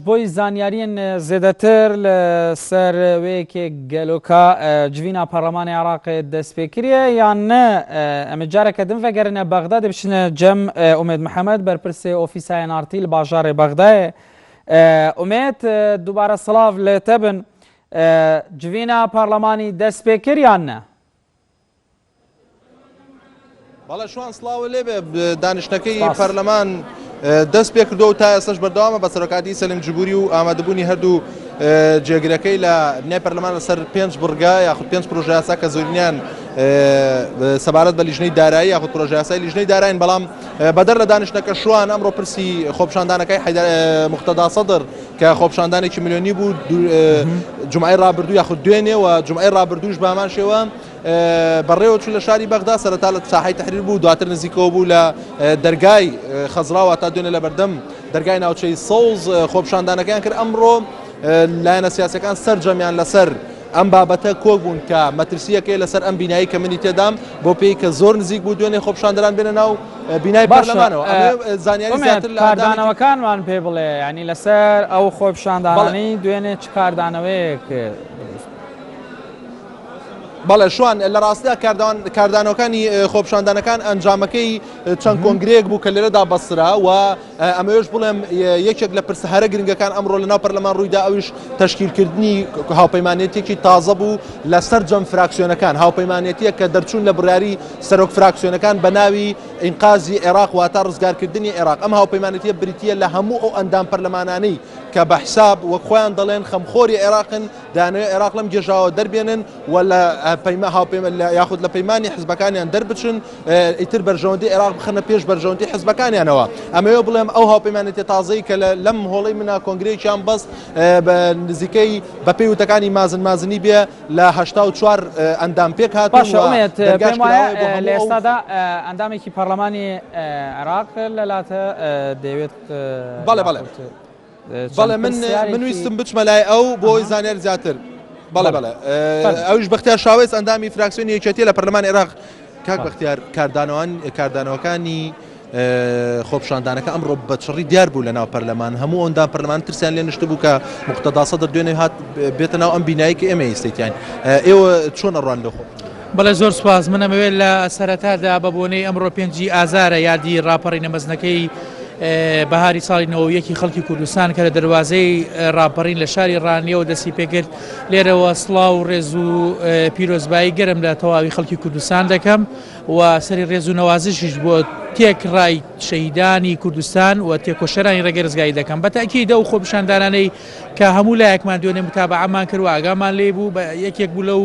بۆی زانیاریان زێدەتر لەسەر وەیەکێ گەلۆکە جوینە پەرلەمانی عێراق دەستپێکریە یان نە ئەمە جارێکە دنڤەگەرنە بەغدا دەبچنە جەم ئومێد محەمەد بەرپرسێ ئۆفیسای نارتی لە باژارێ بەغدایە. ئومێد دووبارە سڵاو لێ تەبن جوینە پەرلەمانی دەستپێکر یان نە؟ بەڵێ شوان سڵاوە لێبێ دانیشتەکەی پەرلەمان دەست پێ کردو و تا ئێستاش بەردەوامە بە سەرۆکاتی سەلیم جبوری و ئامادەبوونی هەردوو جێگرەکەی لە بنای پەرلەمان لەسەر 5 بڕگا یاخود 5 پرۆژە یاسا کە زۆرینیان سەبارەت بە لیژنەی دارایی یاخود پرۆژە یاسای لیژنەی دارایین، بەڵام بەدەر لە دانیشتەکە شوان ئەمڕۆ پرسی خۆپشاندانەکەی مقتەدا سەدر کە خۆپشاندانێکی ملیۆنی بوو جومعەی ڕابردوو یاخود دوێنێ و جومعەی ڕابردووش بەمان شێوە بەڕێوە چوو لە شاری بەغدا سەرەتا لە ساحەی تەحریر بوو، دواتر نزیکەوە بوو لە دەرگای خەزراوە تا دوێنێ لە بەردەم دەرگای ناوچەی سەوز خۆپشاندانەکەیان کرد. ئەمڕۆ لایەنە سیاسەکان سەرجەمیان لەسەر ئەم بابەتە کۆک بوون کە مەترسیەکەی لەسەر ئەم بینایی کە منی تێدام بۆ پێی کە زۆر نزیک بوو دوێنێ خۆپشاندەران بێنە ناو بینای پەرلەمانەوە. زانیاری زیاتر لە کاردانەوەکانمان پێ بڵێ، ینی لەسەر ئەو خۆپشاندانانی دوێنێ چ کاردانەوەیەک؟ بەڵێ شوان لە ڕاستیدا کاردانەوەکانی خۆپشاندانەکان ئەنجامەکەی چەند کۆنگرێک بوو کە لێرەدا بەسرا و ئەمەوێش بڵێم یەکێک لە پرسەهارە گرنگەکان ئەمڕۆ لەناو پەرلەمان ڕوویدا، ئەویش تەشکیلکردنی هاوپەیمانێتێکی تازە بوو لەسەر جەم فراکسیۆنەکان، هاوپەیمانێتیە کە دەرچوون لە بڕیاری سەرۆک فراکسیۆنەکان بە ناوی ئینقازی عێراق واتە ڕزگارکردنی عێراق. ئەم هاوپەیمانێتیە بریتیە لە هەموو ئەو ئەندام پەرلەمانانەی کە بە حساب وەک خۆیان دەڵێن خەمخۆری عێراقن، دانوێ عێراق لەم گێژاوە دەربێنن و لە یاخود لە پەیمانی حزبەکانیان دەربچن، ئیتر بەرژەوەندی عێراق بخەنە پێش بەرژەوەندی حزبەکانیانەوە. ئەمەوێ بڵێم ئەو هاوپەیمانێتی تازەی کە لەم هۆڵەی منە کۆنگرێکیان بەست بە نزیکەی بە پێی وتەکانی مازنی بێ لە 84 ئەندام پێک هاتوون. لە ئێستادا ئەندامێکی پەرلەمانی عێراق لەلاتە دەوێت بەڵێ من ویستم بچمە لای ئەو بۆی زانیار زیاتر. بەڵێ ئەوش بەختیار شاوێز ئەندامی فراکسیۆنی یەکێتی لە پەرلەمانی عێراق. کاک بەختیار کاردانەوەکانی خۆپشاندانەکە ئەمڕۆ بە چڕی دیار بوو لە ناو پەرلەمان، هەموو ئەندام پەرلەمان ترسیان لێ نشت بوو کە مقتەدا سەدر دوێنێ هات بێتە ناو ئەم بینایی کە ئێمە ئێستێتیان. ئێوە چۆن ئەڕوان لەخۆ؟ بەڵێ زۆر سوپاس. من ئەمەوێت لە سەرەتادا بە بۆنەی ئەمڕۆ 5 ئازارە یادی ڕاپەڕینە مەزنەکەی بەهاری ساڵی 91 خەڵکی کوردستان کە لە دەواازەی ڕاپەڕین لە شاری ڕانیەوە دەستی پێکرد. لێرەوە سڵاو و ڕێز و پیرۆزبایی گەرم لە تەواوی خەڵکی کوردستان دەکەم و سەری ڕێز و نەوازشیش بۆ تێک ڕای شەهیدانی کوردستان و تێکۆشەرانی ڕێگەی ڕزگایی دەکەم. بەتاکیدە و خۆپشاندانانەی کە هەموو لایەکمان دوێنێ متابعەمان کرد و ئاگامان لێ بوو، یەکێک بوو لەو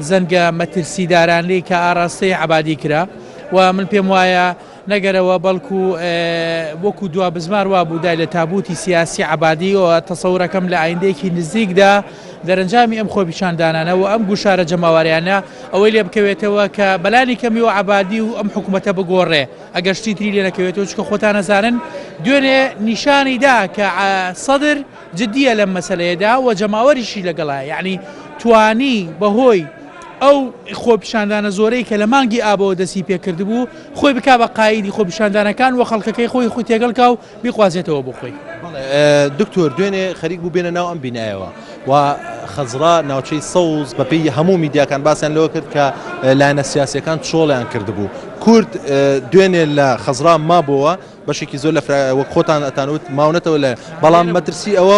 زەنگە مەترسیدارانەی کە ئاراستەی عەبادی کرا و من پێم وایە نەگەرەوە بەڵکو وەکو دوا بزمار وا بوودای لە تابوتی سیاسی عەبادی و تەسەورەکەم لە ئایندەیەکی نزیکدا دەرەنجامی ئەم خۆپیشاندانانە و ئەم گوشارە جەماوەریانە ئەوەی لێ بکەوێتەوە کە بەلانی کەمی و عەبادی و ئەم حکوومەتە بگۆڕێ، ئەگەر شتی تری لێ نەکەوێتەوە چکە خۆتان نەزانن دوێنێ نیشانی دا کە سەدر جددیە لەم مەسەلەیەدا و جەماوەریشی لەگەڵایە، یعنی توانی بەهۆی ئەو خۆپیشاندانە زۆرەی کە لە مانگی ئابەوە دەستی پێکرد بوو خۆی بک بە قایدی خۆپیشاندانەکان و خەڵکەکەی خۆی تێگەڵکە و بیخوازێتەوە بۆ خۆی. دکتۆر دوێنێ خەریک بوو بێنە ناو ئەم بینایەوە و خەزرا ناوچەی سەوز بەپێی هەموو میدیاکان باسییان لەوە کرد کە لایەنە سیاسیەکان چۆڵیان کردبوو. کورد دوێنێ لە خەزرا مابووە بەشێکی زۆر لە وەک خۆتان ئەتانوت ماونەتەوە لە بەڵام مەترسی ئەوە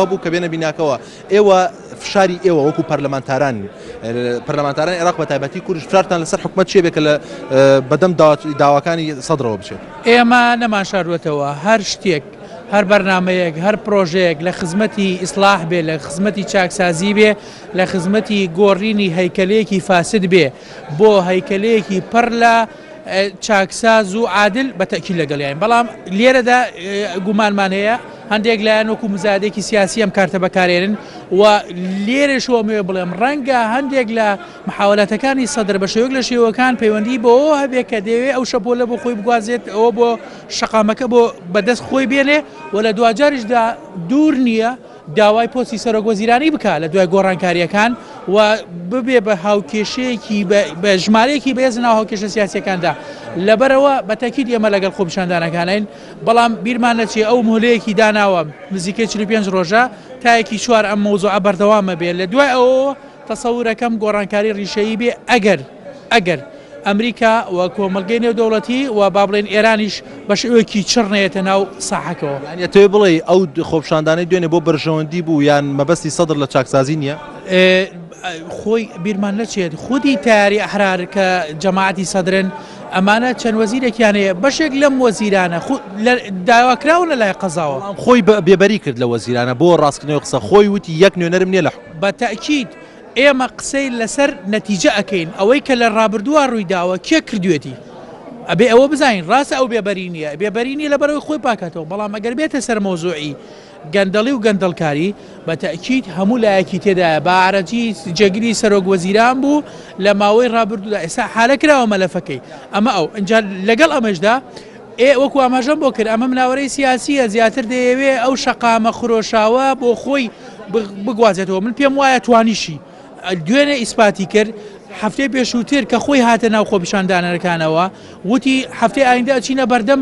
بوو کە بێنە بیناکەوە. ئێوە فشاری ئێوە وەکو پەرلەمانتاران عێراق بە تایبەتی کوردش فشارتان لەسەر حکومەت چێ بێ کە لە بەدەم داواکانی سەدرەوە بچێت؟ ئێمە نەمان شاروێتەوە هەر شتێک، هەر بەرنامەیەک، هەر پرۆژەیەک لە خزمەتی ئیسلاح بێ، لە خزمەتی چاکسازی بێ، لە خزمەتی گۆڕینی هەیکەلەیەکی فاسد بێ بۆ هەیکەلەیەکی پڕ لە چاکساز و عادل بەتەکی لەگەڵیان. بەڵام لێرەدا گومانمان هەیە هەندێک لایەن وەکو مزادێکی سیاسی ئەم کارتە بەکارێنن و لێرەشەوەمێ بڵێم ڕەنگە هەندێک لە محاولەتەکانی سەدر بە شێوەیەک لە شێوەکان پەیوەندی بۆ هەبێت کە دەوێت ئەو شەپۆلە بۆ خۆی بگوازێت، ئەوە بۆ شەقامەکە بۆ بەدەست خۆی بێنێ و لە دوجاریشدا دوور نییە داوای پۆستی سەرۆک وەزیرانی بکە لە دوای گۆڕانکاریەکان و ببێ بە هاوکێشەیەکی بە ژمارەیەکی بەهێز ناو هاوکێشە سیاسیەکاندا لەبەرەوە بەتەکید ئێمە لەگەڵ خۆپیشاندانەکانین بەڵام بیرمان نەچێ ئەو مهلەیەکی داناوە نزیکەی 45 ڕۆژە تایەکی چوار ئەم مەوزوعە بەردەوامە بێت لە دوای ئەوە تەسەورەکەم گۆڕانکاری ڕیشەیی بێ ئەگەر ئەمریکا و کۆمەلگەی نێودەوڵەتی و با بڵێن ئێرانیش بە شێوەیەکی چڕنێتە ناو ساحەکەەوە توێ بڵێ ئەو خۆپیشاندانەی دوێنێ بۆ بەرژەوەندی بوو یان مەبەستی سەدر لە چاکسازی نییە خۆی بیرمان نەچێت خودی تیاری ئەحرار کە جەماعەتی سەدرن ئەمانە چەند وەزیرێکیانەیە بەشێک لەم وەزیرانە داواکراون لە لای قەزاوە خۆی بێبەری کرد لە وەزیرانە بۆ ڕاستکردنەوەی قسە خۆی وتی یەک نوێنەرم نییە لە بە تەکید ئێمە قسەی لەسەر نەتیجە ئەەکەین ئەوەی کە لە ڕابردووە ڕوویداوە کێ کردوێتی ئەبێ ئەوە بزانین ڕاستە ئەو بێبەری نییە بێبەری نیە لەبەرەوەی خۆی پاکاتەوە بەڵام ئەگەر بێتە سەر مۆزوعی گەندەڵی و گەندەڵکاری بە تەکید هەموو لایەکی تێدایە بە عارەتی جێگیری سەرۆک وەزیران بوو لە ماوەی ڕابردوودا ئێستا حالە کراوە مەلەفەکەی ئەمە ئەو ئەنجا لەگەڵ ئەمەشدا وەکو ئاماژەم بۆ کرد ئەمە مناوەرەی سیاسیە زیاتر دەیەوێ ئەو شەقامە خرۆشاوە بۆ خۆی بگوازێتەوە من پێم وایە توانیشی دوێنێ ئیسپاتی کرد هەفتەی پێشووتر کە خۆی هاتە ناو خۆپیشاندانەکانەوە وتی هەفتەی ئایندە ئەچینە بەردەم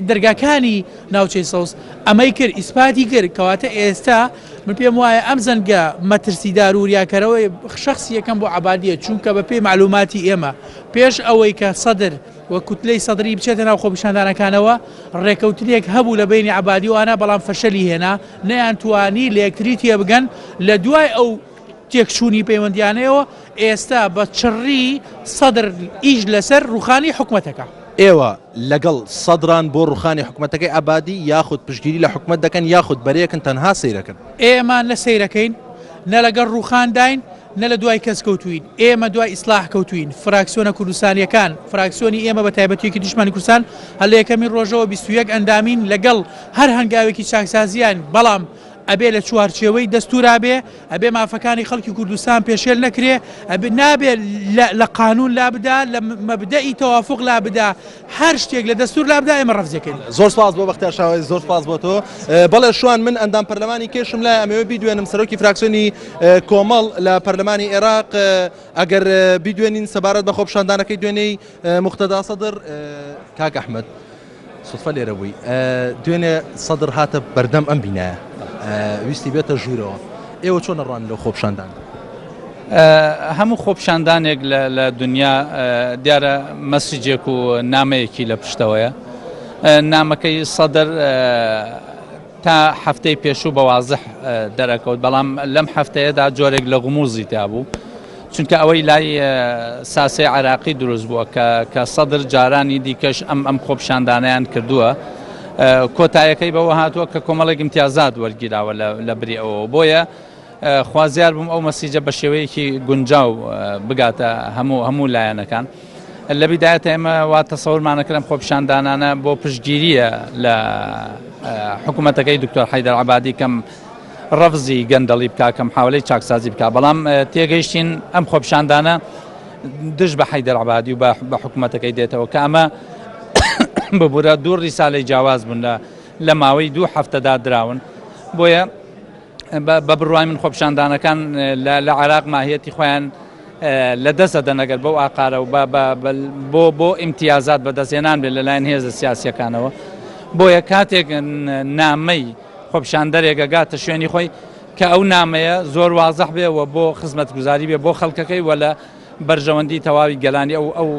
دەرگاکانی ناوچەی سەوز ئەمەی کرد ئیسپاتی کرد کەواتە ئێستا من پێم وایە ئەم زەنگە مەترسیدار و ریاکەرەوەی شخصی یەکەم بۆ عەبادیە چونکە بە پێی معلوماتی ئێمە پێش ئەوەی کە سەدر و کوتلەی سەدری بچێتە ناو خۆپیشاندانەکانەوە ڕێکەوتنێک هەبوو لە بینی عەبادی وانە بەڵام فەشەلی هێنا نەیان توانی لە یەکتری تێبگەن لە دوای ئەو تێکچوونی پەیوەندیانەوە ئێستا بە چڕی سەدر ئیش لەسەر ڕوخانی حکوومەتەکە ئێوە لەگەڵ سەدران بۆ ڕوخانی حکوومەتەکەی عەبادی یاخود پشتگیری لە حکوومەت دەکەن یاخود بەرەیەکن تەنها سەیرەکەن ئێمە نە سەیرەکەین نە لەگەڵ ڕوخانداین نە لە دوای کەس کەوتوین ئێمە دوای ئیسلاح کەوتوین فراکسیۆنە کوردستانیەکان فراکسیۆنی ئێمە بە تایبەتیەکی دوژمانی کوردستان هەل لە یەکەمی ڕۆژەوە 21 ئەندامین لەگەڵ هەر هەنگاوێکی چاکسازیان بەڵام ئەبێ لە چوارچێوەی دەستورا بێ ئەبێ مافەکانی خەڵکی کوردستان پێشێل نەکرێ نابێ لە قانون لابدا لە مەبدەئی تەوافق لابدا هەر شتێک لە دەستور لابدا ئێمە ڕەفزەکەین زۆر سپاس بۆ بەختیار شاوێ زۆر سپاس بۆ تۆ بەڵێ شوان من ئەندام پەرلەمانی کێشم لای ئەمەوێ بیدوێنم سەرۆکی فراکسیۆنی کۆمەڵ لە پەرلەمانی عێراق ئەگەر بیدوێنین سەبارەت بە خۆپیشاندانەکەی دوێنەی موقتەدا سەدر کاک ئەحمەد سوتفە لێرە بووی دوێنێ سەدر هاتە بەردەم ئەم بینایە ویستی بێتە ژوورەوە ئێوە چۆن ڕوان لەو خۆپیشاندان هەموو خۆپیشاندانێک لە دنیا دیارە مەسیجێک و نامەیەکی لە پشتەوەیە نامەکەی سەدر تا هەفتەی پێشوو بە وازح دەرەکەوت بەڵام لەم هەفتەیەدا جۆرێک لە غموزی تابوو چونکە ئەوەی لای ساسەی عراقی دروست بووە کە سەدر جارانی دیکەش ئەم خۆپیشاندانیان کردووە کۆتایەکەی بەوە هاتووە کە کۆمەڵێک امتیازات وەرگیراوە لە بری ئەوە بۆیە خوازیار بووم ئەو مەسیجە بە شێوەیەکی گونجاو بگاتە هەموو لایەنەکان لە بیدایەتە ئێمە وا تەسەورمانەکەم خۆپیشاندانانە بۆ پشتگیریە لە حکوومەتەکەی دکتۆر حەیدەر عەبادی کەم ڕەفزی گەندەڵی بکا کەم حاولەی چاکسازی بکە بەڵام تێگەیشتین ئەم خۆپیشاندانە دژ بە حەیدەر عەبادی و بە حکوومەتەکەی دێتەوە کە ئەمە ببوورە دوو ڕیسالەی جیاواز بوون لە ماوەی 2 هەفتەدا دراون بۆیە بە بڕوای من خۆپیشاندانەکان لە عێراق ماهیەتی خۆیان لە دەستە دەنەگەر بەو ئاقارە و بۆ ئیمتیازات بەدەستێنان بێت لەلایەن هێزە سیاسیەکانەوە بۆیە کاتێک نامەی خۆپیشاندەرێکە گاتە شوێنی خۆی کە ئەو نامەیە زۆر وازەح بێەوە بۆ خزمەتگوزاری بێ بۆ خەڵکەکەی وە لە بەرژەوەندی تەواوی گەلانی ئەو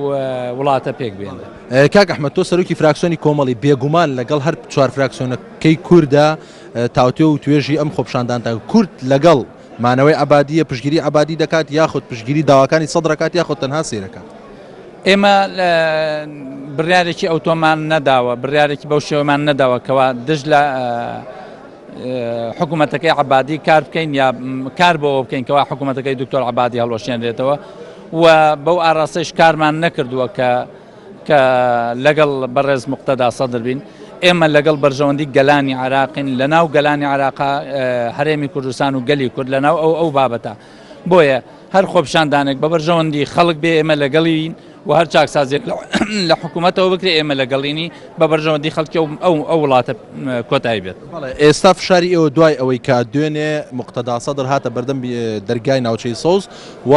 وڵاتە پێک بێن کاک ئەحمەد تۆ سەرۆکی فراکسیۆنی کۆمەڵی بێگومان لەگەڵ هەر 4 فراکسیۆنەکەی کووردا تاوتێ و توێژی ئەم خۆپیشانداندا کورد لەگەڵ مانەوەی عەبادیە پشتگیری عەبادی دەکات یاخود پشتگیری داواکانی سەدرەکات یاخود تەنها سەیرەکات ئێمە بڕیارێکی ئەوتۆمان نەداوە بڕیارێکی بەو شێوەمان نەداوە کەوا دژ لە حکوومەتەکەی عەبادی کار بکەین یا کار بۆەوە بکەین کەوا حکوومەتەکەی دکتۆر عەبادی هەڵوەشێنرێتەوە و بەو ئاراستەش کارمان نەکردووە کە لەگەڵ بەڕێز موقتەدا سەدر بین ئێمە لەگەڵ بەرژەوەندی گەلانی عراقین لە ناو گەلانی عراقا هەرێمی کوردستان و گەلی کورد لە ناو ئەو بابەتە بۆیە هەر خۆپیشاندانێک بە بەرژەوەندی خەڵک بێ ئێمە لەگەڵین و هەر چاکسازێک لە حکوومەتەوە بکرێ ئێمە لەگەڵینی بە بەرژەوەندی خەڵکی ئەو وڵاتە کۆتایی بێت. ئێستا فشاری ئێوە دوای ئەوەی کا دوێنێ مقتەدا سەدر هاتە بەردەم دەرگای ناوچەی سەوز و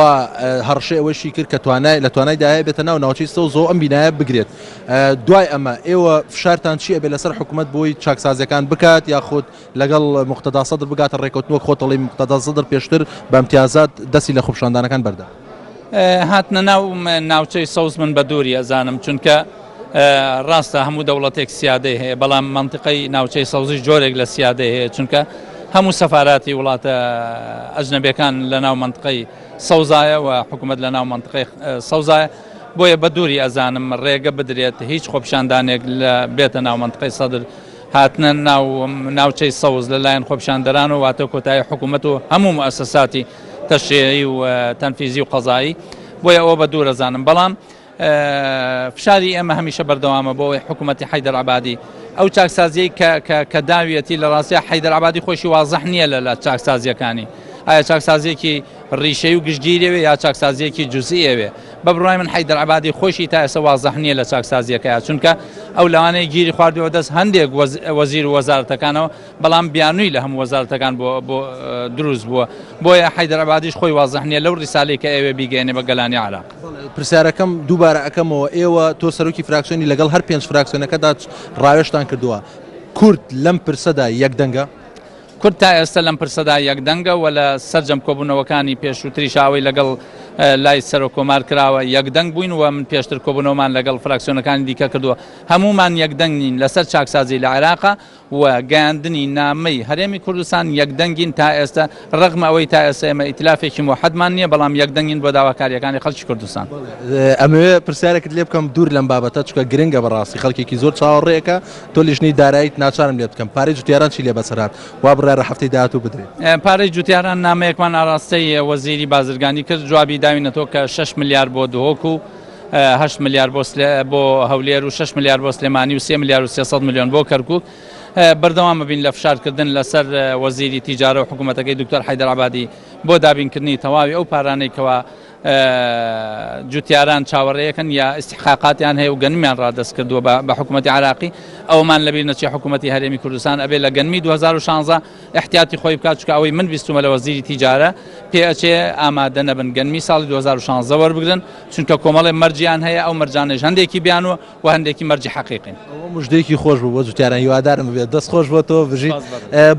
هەڕشەی ئەوەشی کرد کە لە توانای بێتە ناو ناوچەی سەوز و ئەم بینایە بگرێت. دوای ئەمە ئێوە فشارتان چی ئەبێ لەسەر حکوومەت بۆی چاکسازەکان بکات یاخود لەگەڵ مقتەدا سەدر بگاتە ڕێکەوتنەوە خۆتەڵی مقتەدا سەدر پێشتر بە امتیازات دەستی لە خوبشاندانەکان بەردا. هاتنە ناوچەی سەوز من بە دووری ئەزانم چونکە ڕاستە هەموو دەوڵەتێک سیادەی هەیە بەڵام منطقەی ناوچەی سەوزی جۆرێک لە سیادەی هەیە چونکە هەموو سەفاراتی وڵاتە ئەجنەبیەکان لە ناو منطقەی سەوزایە و حکوومەت لە ناو منطقەی سەوزایە بۆیە بە دووری ئەزانم ڕێگە بدرێت هیچ خۆپیشاندانێک بێتە ناو منطقەی سەدر هاتنە ناوچەی سەوز لەلایەن خۆپیشاندەران و واتە کۆتایی حکوومەت و هەموو مؤسساتی تەشریعی و تەنفیزی و قەزایی بۆیە ئەوە بە دوور ئەزانم بەڵام فشاری ئێمە هەمیشە بەردەوامە بۆ ئەوەی حکوومەتی حەیدەر عەبادی ئەو چاکسازیەی کە داویەتی لە ڕاستیە حەیدەر عەبادی خۆشی وازەح نییە لە چاکسازیەکانی ئایا چاکسازیەکی ڕیشەی و گشتگیرەوێ یا چاکسازیەکی جوزئیەوێ بە بڕای من حەیدەر عەبادی خۆشی تا ئێستا وازەح نییە لە چاکسازیەکەیە چونکە ئەو لەوانەیە گیری خواردووە دەست هەندێک وەزیر و وەزارەتەکانەوە بەڵام بیانووی لە هەموو وەزارەتەکان بۆ دروست بووە بۆیە حەیدەر عەبادیش خۆی وازەح نییە لەو ڕیسالەی کە ئێوێ بیگەێنێ بە گەلانی عێراق. پرسیارەکەم دووبارە ئەەکەمەوە ئێوە تۆ سەرۆکی فراکسیۆنی لەگەڵ هەر 5 فراکسیۆنەکەدا ڕاوێشتان کردووە کورد لەم پرسەدا یەک دەنگە؟ کورد تا ئێستا لەم پرسەدا یەک دەنگە و لە سەرجەم کۆبوونەوەکانی پێشووتری شاوی لەگەڵ لای سەر کۆمار کراوە یەک دەنگ بووین و من پێشتر کۆبوونەوەمان لەگەڵ فراکسیۆنەکانی دیکە کردووە هەمومان یەک دەنگ نین لەسەر چاکسازی لە عێراقا و گەیاندنی نامەی هەرێمی کوردستان یەک دەنگین تا ئێستا ڕەغم ئەوەی تا ئێستا ئێمە ئیتلافێکی موحەدمان نییە بەڵام یەک دەنگین بۆ داواکاریەکانی خەڵکی کوردستان. ئەمەوێ پرسیارێکت لێ بکەم دوور لەم بابەتە چکە گرنگە بەڕاستی خەڵکێکی زۆر چاوەڕێیەکە تۆ لیژنەی داراییت ناچارم لێ بکەم پارەی جوتیاران چی لێ بەسەرات وا بڕایە هەفتەی داهاتوو بدرێت. پارەی جوتیاران نامەیەکمان ئاراستەی وەزیری بازرگانی کرد جوابی داوینەتەوە کە 6 ملیار بۆ دهۆک و 8 ملیار بۆ هەولێر و 6 ملیار بۆ سلێمانی و 3 ملیار و 300 میلیۆن بۆ کەرکووک بەردەوام ببین لە فشارکردن لەسەر وەزیری تیجارە و حکوومەتەکەی دکتۆر حەیدەر عەبادی بۆ دابینکردنی تەواوی ئەو پارانەی کەوا جوتیاران چاوەڕێیەکەن یا استحقاقاتیان هەیە و گەنمیان ڕادەست کردووە بە حکوومەتی عێراقی ئەومان لەبیر نەچێ حکوومەتی هەرێمی کوردستان ئەبێ لە گەنمی 2016 احتیاتی خۆی بکات چکە ئەوەی من بیستمە لە وەزیری تیجارە پێ ئەچێ ئامادە نەبن گەنمی ساڵی 2016 وەربگرن چونکە کۆمەڵی مەرجیان هەیە ئەو مەرجانەش هەندێکی بیانوە و هەندێکی مەرجی حەقیقین. مژدەیەکی خۆش بوو بۆ جوتیاران هیوادارم بێت دەست خۆش بۆ تۆ بژیت.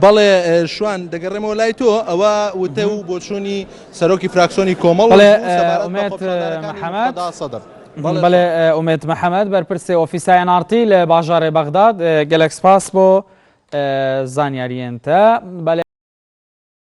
بەڵێ شوان دەگەڕێمەوە لای تۆ ئەوە وتە و بۆ چوونی سەرۆکی فراکسیۆنی کۆمەڵ بەڵێ ئومێد محەممەد بەرپرسێ ئۆفیسای NRT لە باژارێ بەغداد گەلەک سپاس بۆ زانیاریێنتە.